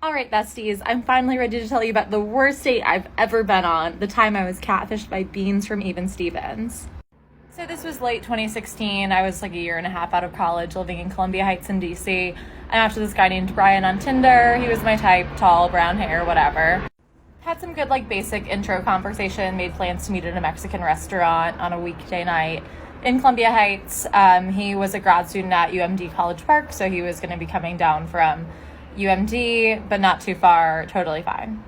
All right, besties, I'm finally ready to tell you about the worst date I've ever been on, the time I was catfished by Beans from Even Stevens. So this was late 2016. I was like a year and a half out of college, living in Columbia Heights in DC. I'm after this guy named Brian on Tinder. He was my type, tall, brown hair, whatever. Had some good basic intro conversation, made plans to meet at a Mexican restaurant on a weekday night in Columbia Heights. He was a grad student at UMD College Park, so he was going to be coming down from UMD, but not too far, totally fine.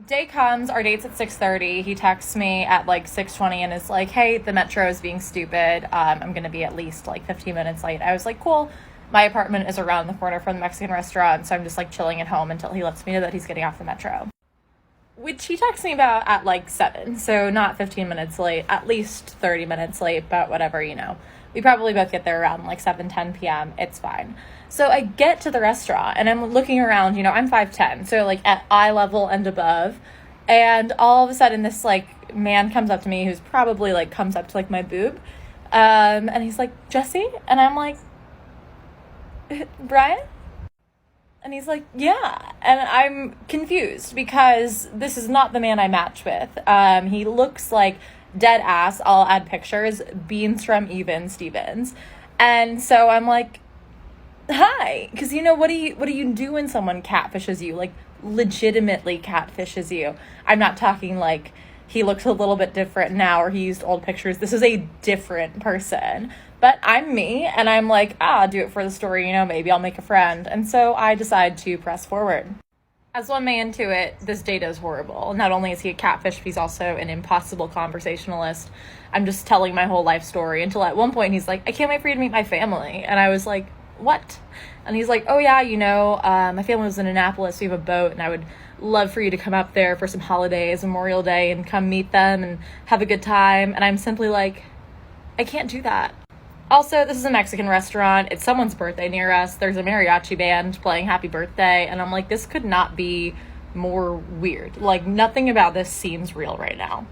Day comes, our date's at 6:30. He texts me at 6:20 and is like, hey, the metro is being stupid. I'm going to be at least 15 minutes late. I was like, cool. My apartment is around the corner from the Mexican restaurant, so I'm just chilling at home until he lets me know that he's getting off the metro. Which he texts me about at 7, so not 15 minutes late, at least 30 minutes late, but whatever, We probably both get there around 7:10 p.m. It's fine. So I get to the restaurant and I'm looking around, I'm 5'10", so at eye level and above. And all of a sudden this man comes up to me who's probably comes up to my boob. And he's like, Jesse? And I'm like, Brian? And he's like, yeah. And I'm confused because this is not the man I match with. He looks like dead ass, I'll add pictures, Beans from Even Stevens. And so I'm like, hi, because what do you do when someone catfishes you, legitimately catfishes you? I'm not talking he looks a little bit different now or he used old pictures. This is a different person. But I'm me, and I'm like, I'll do it for the story, maybe I'll make a friend. And so I decide to press forward. As one may intuit, this date is horrible. Not only is he a catfish, he's also an impossible conversationalist. I'm just telling my whole life story until at one point he's like, I can't wait for you to meet my family. And I was like, what? And he's like, oh yeah, my family was in Annapolis, we have a boat, and I would love for you to come up there for some holidays, Memorial Day, and come meet them and have a good time. And I'm simply like, I can't do that. Also, this is a Mexican restaurant. It's someone's birthday near us. There's a mariachi band playing happy birthday. And I'm like, this could not be more weird. Nothing about this seems real right now.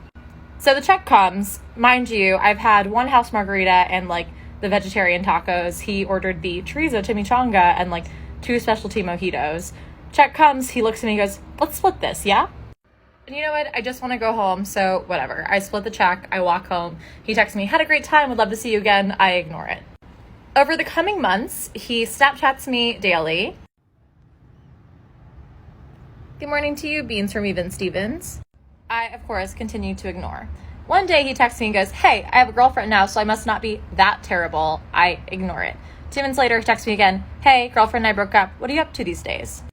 So the check comes. Mind you, I've had one house margarita and the vegetarian tacos. He ordered the chorizo chimichanga and 2 specialty mojitos. Check comes. He looks at me and goes, let's split this, yeah? And you know what? I just want to go home, so whatever. I split the check. I walk home. He texts me, had a great time. Would love to see you again. I ignore it. Over the coming months, he Snapchats me daily. Good morning to you, Beans from Even Stevens. I, of course, continue to ignore. One day he texts me and goes, hey, I have a girlfriend now, so I must not be that terrible. I ignore it. 2 minutes later, he texts me again, hey, girlfriend and I broke up. What are you up to these days?